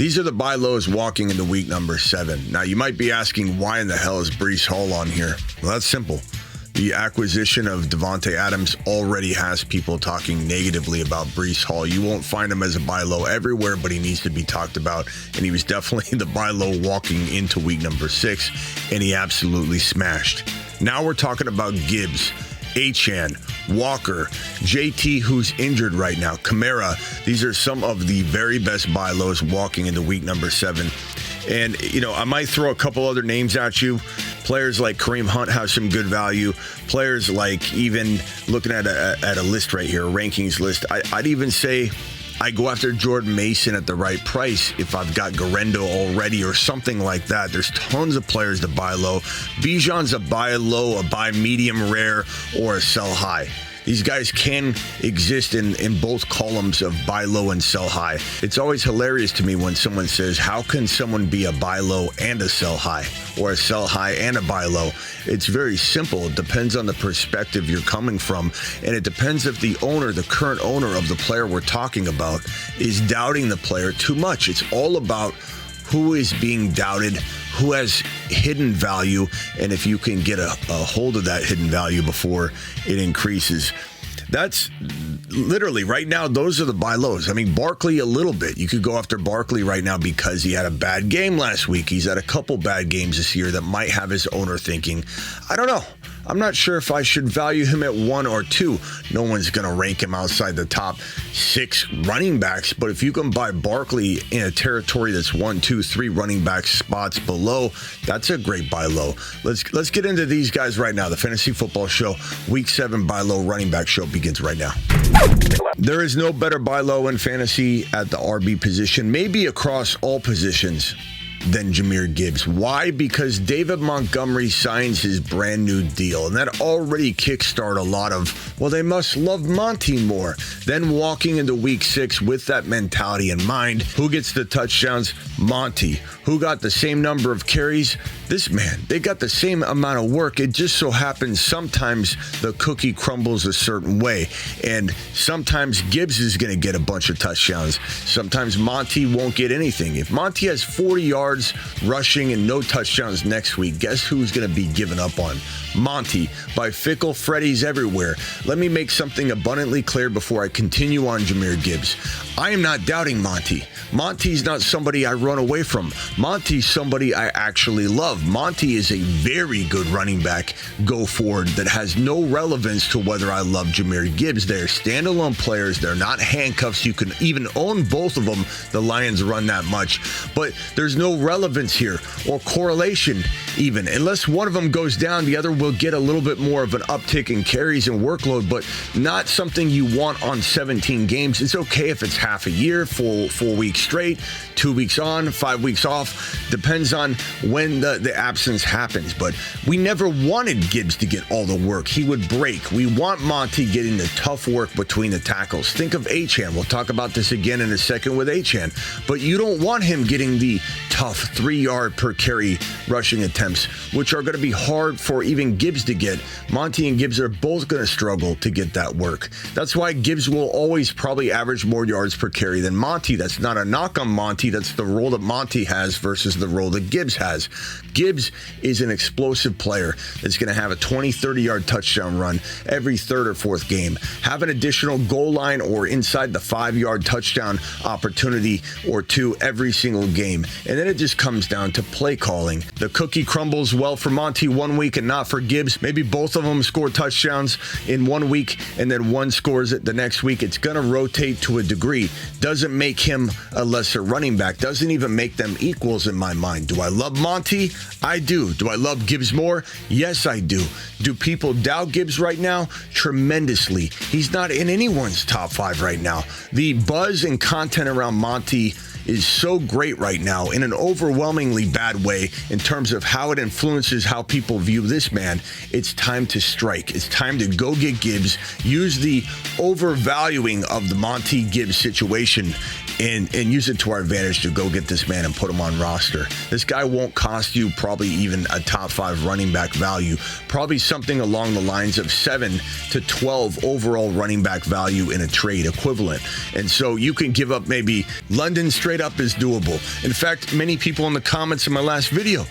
These are the buy lows walking into week number 7. Now, you might be asking, why in the hell is Breece Hall on here? Well, that's simple. The acquisition of Davante Adams already has people talking negatively about Breece Hall. You won't find him as a buy low everywhere, but he needs to be talked about. And he was definitely the buy low walking into week number 6, and he absolutely smashed. Now we're talking about Gibbs, Achane, Walker, JT, who's injured right now, Kamara. These are some of the very best buy lows walking into week number 7. And, I might throw a couple other names at you. Players like Kareem Hunt have some good value. Players like, even looking at a list right here, a rankings list, I'd even say I go after Jordan Mason at the right price if I've got Garendo already or something like that. There's tons of players to buy low. Bijan's a buy low, a buy medium rare, or a sell high. These guys can exist in both columns of buy low and sell high. It's always hilarious to me when someone says, how can someone be a buy low and a sell high, or a sell high and a buy low? It's very simple. It depends on the perspective you're coming from, and it depends if the owner, the current owner of the player we're talking about, is doubting the player too much. It's all about who is being doubted, who has hidden value, and if you can get a hold of that hidden value before it increases. That's literally right now, those are the buy lows. I mean, Barkley a little bit. You could go after Barkley right now because he had a bad game last week. He's had a couple bad games this year that might have his owner thinking, I don't know. I'm not sure if I should value him at 1 or 2. No one's going to rank him outside the top 6 running backs. But if you can buy Barkley in a territory that's 1, 2, 3 running back spots below, that's a great buy low. Let's get into these guys right now. The Fantasy Football Show, Week 7 buy low running back show begins right now. There is no better buy low in fantasy at the RB position, maybe across all positions, than Jahmyr Gibbs. Why? Because David Montgomery signs his brand new deal, and that already kickstarted a lot of, well, they must love Monty more. Then walking into week 6 with that mentality in mind, who gets the touchdowns? Monty. Who got the same number of carries? This man. They got the same amount of work. It just so happens sometimes the cookie crumbles a certain way, and sometimes Gibbs is going to get a bunch of touchdowns. Sometimes Monty won't get anything. If Monty has 40 yards rushing and no touchdowns next week, guess who's going to be given up on? Monty, by fickle Freddies everywhere. Let me make something abundantly clear before I continue on Jahmyr Gibbs. I am not doubting Monty. Monty's not somebody I run away from. Monty's somebody I actually love. Monty is a very good running back go forward that has no relevance to whether I love Jahmyr Gibbs. They're standalone players. They're not handcuffs. You can even own both of them. The Lions run that much. But there's no relevance here or correlation even. Unless one of them goes down, the other will get a little bit more of an uptick in carries and workload, but not something you want on 17 games. It's okay if it's half a year, 4 weeks straight, 2 weeks on, 5 weeks off. Depends on when the absence happens. But we never wanted Gibbs to get all the work. He would break. We want Monty getting the tough work between the tackles. Think of Achane. We'll talk about this again in a second with Achane. But you don't want him getting the tough 3-yard per carry rushing attempts, which are going to be hard for even Gibbs to get. Monty and Gibbs are both going to struggle to get that work. That's why Gibbs will always probably average more yards per carry than Monty. That's not a knock on Monty. That's the role that Monty has versus the role that Gibbs has. Gibbs is an explosive player that's going to have a 20, 30-yard touchdown run every 3rd or 4th game, have an additional goal line or inside the 5-yard touchdown opportunity or 2 every single game. And then it just comes down to play calling. The cookie crumbles well for Monty one week and not for Gibbs. Maybe both of them score touchdowns in 1 week and then one scores it the next week. It's going to rotate to a degree. Doesn't make him a lesser running back. Doesn't even make them equals in my mind. Do I love Monty? I do. Do I love Gibbs more? Yes, I do. Do people doubt Gibbs right now? Tremendously. He's not in anyone's top 5 right now. The buzz and content around Monty is so great right now in an overwhelmingly bad way in terms of how it influences how people view this man. It's time to strike. It's time to go get Gibbs, use the overvaluing of the Monty Gibbs situation, and use it to our advantage to go get this man and put him on roster. This guy won't cost you probably even a top 5 running back value, probably something along the lines of 7 to 12 overall running back value in a trade equivalent. And so you can give up maybe London straight up is doable. In fact, many people in the comments in my last video,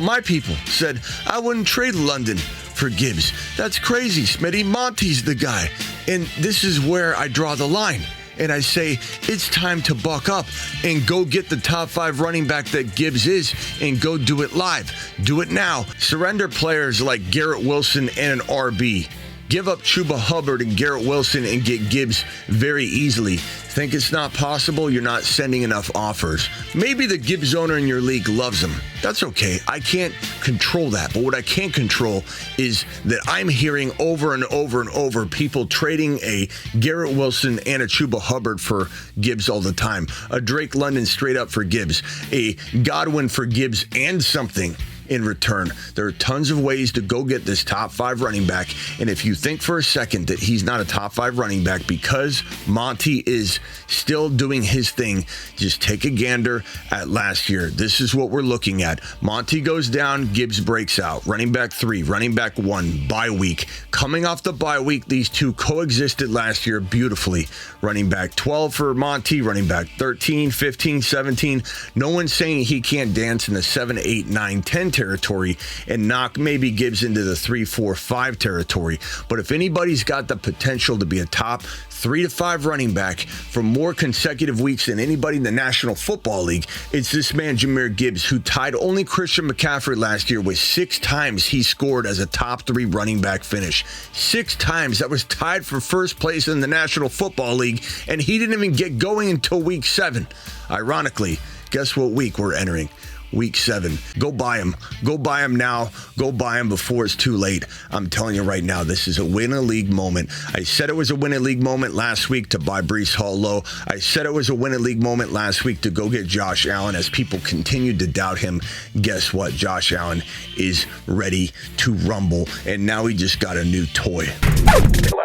my people said, I wouldn't trade London for Gibbs. That's crazy, Smitty. Monty's the guy. And this is where I draw the line. And I say, it's time to buck up and go get the top 5 running back that Gibbs is and go do it live. Do it now. Surrender players like Garrett Wilson and an RB. Give up Chuba Hubbard and Garrett Wilson and get Gibbs very easily. Think it's not possible? You're not sending enough offers. Maybe the Gibbs owner in your league loves him. That's okay. I can't control that. But what I can control is that I'm hearing over and over and over people trading a Garrett Wilson and a Chuba Hubbard for Gibbs all the time. A Drake London straight up for Gibbs. A Godwin for Gibbs and something in return. There are tons of ways to go get this top 5 running back. And if you think for a second that he's not a top 5 running back because Monty is still doing his thing, just take a gander at last year. This is what we're looking at. Monty goes down, Gibbs breaks out. Running back 3, running back 1, bye week. Coming off the bye week, these two coexisted last year beautifully. Running back 12 for Monty, running back 13, 15, 17. No one's saying he can't dance in the 7, 8, 9, 10 territory and knock maybe Gibbs into the 3, 4, 5 territory. But if anybody's got the potential to be a top 3 to 5 running back for more consecutive weeks than anybody in the National Football League, it's this man, Jahmyr Gibbs, who tied only Christian McCaffrey last year with 6 times he scored as a top 3 running back finish. 6 times. That was tied for first place in the National Football League, and he didn't even get going until week 7. Ironically, guess what week we're entering? Week 7. Go buy him. Go buy him now. Go buy him before it's too late. I'm telling you right now, this is a win-a-league moment. I said it was a win-a-league moment last week to buy Breece Hall low. I said it was a win-a-league moment last week to go get Josh Allen as people continued to doubt him. Guess what? Josh Allen is ready to rumble, and now he just got a new toy.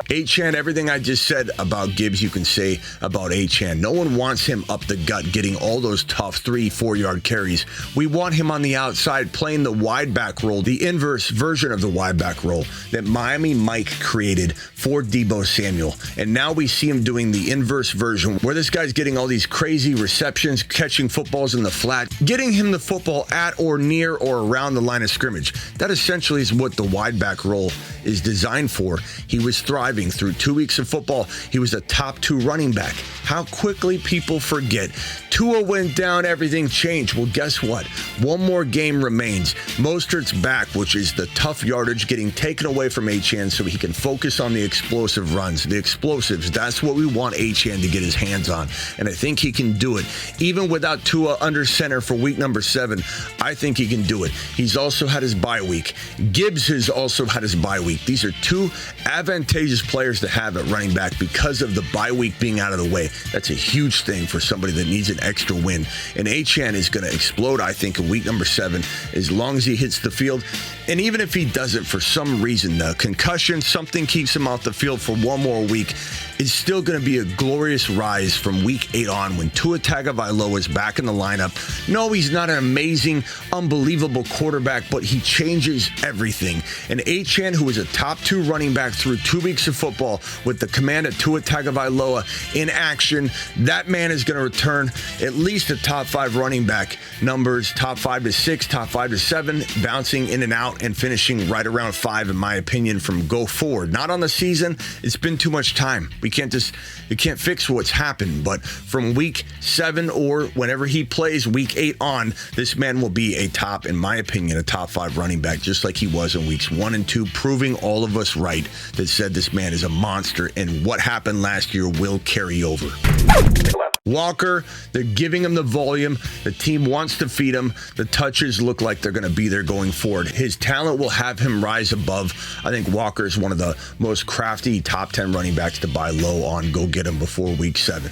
Achane, everything I just said about Gibbs, you can say about Achane. No one wants him up the gut getting all those tough 3, 4-yard carries. We want him on the outside playing the wide back role, the inverse version of the wide back role that Miami Mike created for Deebo Samuel. And now we see him doing the inverse version where this guy's getting all these crazy receptions, catching footballs in the flat, getting him the football at or near or around the line of scrimmage. That essentially is what the wide back role is designed for. He was thriving through 2 weeks of football. He was a top 2 running back. How quickly people forget. Tua went down, everything changed. Well, guess what? One more game remains. Mostert's back, which is the tough yardage getting taken away from Achane so he can focus on the explosive runs. The explosives, that's what we want Achane to get his hands on. And I think he can do it. Even without Tua under center for week number 7, I think he can do it. He's also had his bye week. Gibbs has also had his bye week. These are 2 advantageous players to have at running back because of the bye week being out of the way. That's a huge thing for somebody that needs an extra win. And Achane is going to explode, I think, in week number 7, as long as he hits the field. And even if he doesn't, for some reason, the concussion, something keeps him off the field for one more week, it's still going to be a glorious rise from week 8 on when Tua Tagovailoa is back in the lineup. No, he's not an amazing, unbelievable quarterback, but he changes everything. And Achane, who is a top 2 running back through 2 weeks of football with the command of Tua Tagovailoa in action, that man is going to return at least a top 5 running back numbers, top 5 to 6, top 5 to 7, bouncing in and out and finishing right around 5, in my opinion, from go forward. Not on the season. It's been too much time. We can't fix what's happened, but from week 7 or whenever he plays week 8 on, this man will be a top, in my opinion, a top 5 running back, just like he was in weeks 1 and 2, proving all of us right that said this man is a monster and what happened last year will carry over. Walker, they're giving him the volume. The team wants to feed him. The touches look like they're going to be there going forward. His talent will have him rise above. I think Walker is one of the most crafty top 10 running backs to buy low on. Go get him before week 7.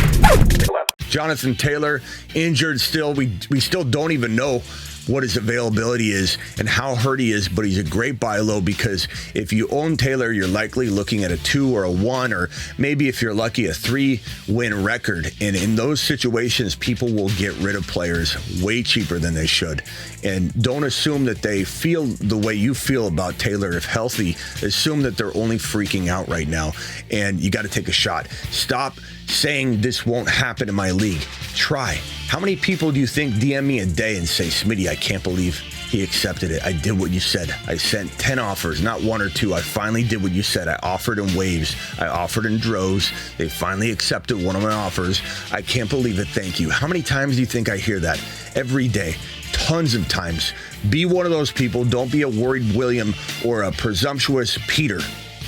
Jonathan Taylor, injured still. We still don't even know what his availability is and how hurt he is, but he's a great buy low because if you own Taylor, you're likely looking at a 2 or a 1, or maybe if you're lucky, a 3-win record. And in those situations, people will get rid of players way cheaper than they should. And don't assume that they feel the way you feel about Taylor if healthy. Assume that they're only freaking out right now, and you got to take a shot. Stop saying this won't happen in my league. Try. How many people do you think DM me a day and say, Smitty, I can't believe he accepted it. I did what you said. I sent 10 offers, not 1 or 2. I finally did what you said. I offered in waves. I offered in droves. They finally accepted one of my offers. I can't believe it. Thank you. How many times do you think I hear that? Every day. Tons of times. Be one of those people. Don't be a worried William or a presumptuous Peter.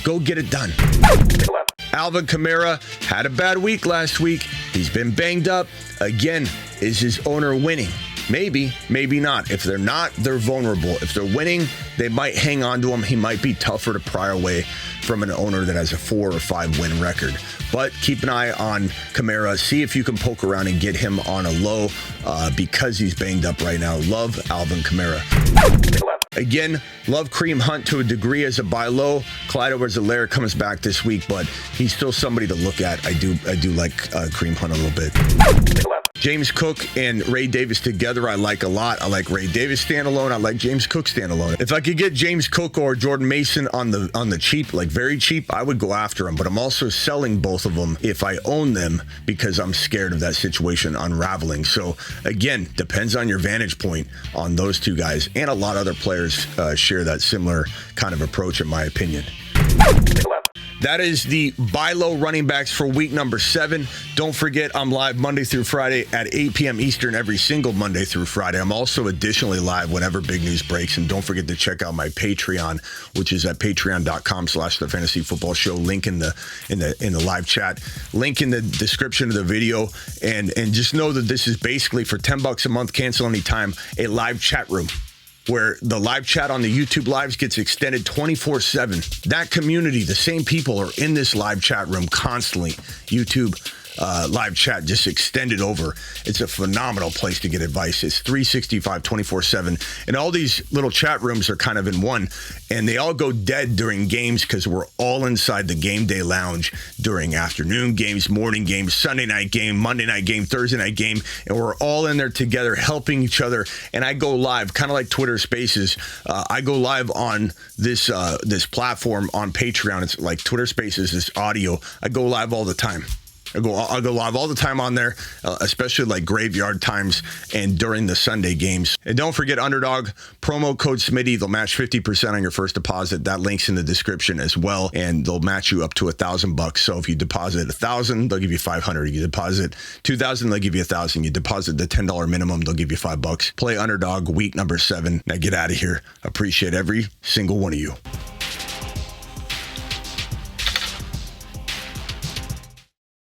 Go get it done. Alvin Kamara had a bad week last week. He's been banged up. Again, is his owner winning? Maybe, maybe not. If they're not, they're vulnerable. If they're winning, they might hang on to him. He might be tougher to pry away from an owner that has a 4 or 5 win record. But keep an eye on Kamara. See if you can poke around and get him on a low because he's banged up right now. Love Alvin Kamara. Again, love Kareem Hunt to a degree as a buy low. Clyde Edwards-Helaire comes back this week, but he's still somebody to look at. I do like Kareem Hunt a little bit. James Cook and Ray Davis together, I like a lot. I like Ray Davis standalone. I like James Cook standalone. If I could get James Cook or Jordan Mason on the cheap, like very cheap, I would go after them. But I'm also selling both of them if I own them because I'm scared of that situation unraveling. So again, depends on your vantage point on those two guys. And a lot of other players share that similar kind of approach, in my opinion. That is the buy low running backs for week number 7. Don't forget, I'm live Monday through Friday at 8 p.m. Eastern every single Monday through Friday. I'm also additionally live whenever big news breaks. And don't forget to check out my Patreon, which is at patreon.com/thefantasyfootballshow. Link in the live chat. Link in the description of the video. And just know that this is basically for $10 a month, cancel anytime, a live chat room, where the live chat on the YouTube lives gets extended 24/7. That community, the same people are in this live chat room constantly. YouTube live chat just extended over. It's a phenomenal place to get advice. It's 365, 24/7. And all these little chat rooms are kind of in one. And they all go dead during games because we're all inside the game day lounge during afternoon games, morning games, Sunday night game, Monday night game, Thursday night game. And we're all in there together helping each other. And I go live, kind of like Twitter Spaces. I go live on this platform on Patreon. It's like Twitter Spaces, this audio. I go live all the time. I'll go live all the time on there, especially like graveyard times and during the Sunday games. And don't forget Underdog, promo code Smitty. They'll match 50% on your first deposit. That link's in the description as well. And they'll match you up to $1,000. So if you deposit $1,000, they'll give you $500. You deposit $2,000, they'll give you $1,000. You deposit the $10 minimum, they'll give you $5. Play Underdog week number 7. Now get out of here. Appreciate every single one of you.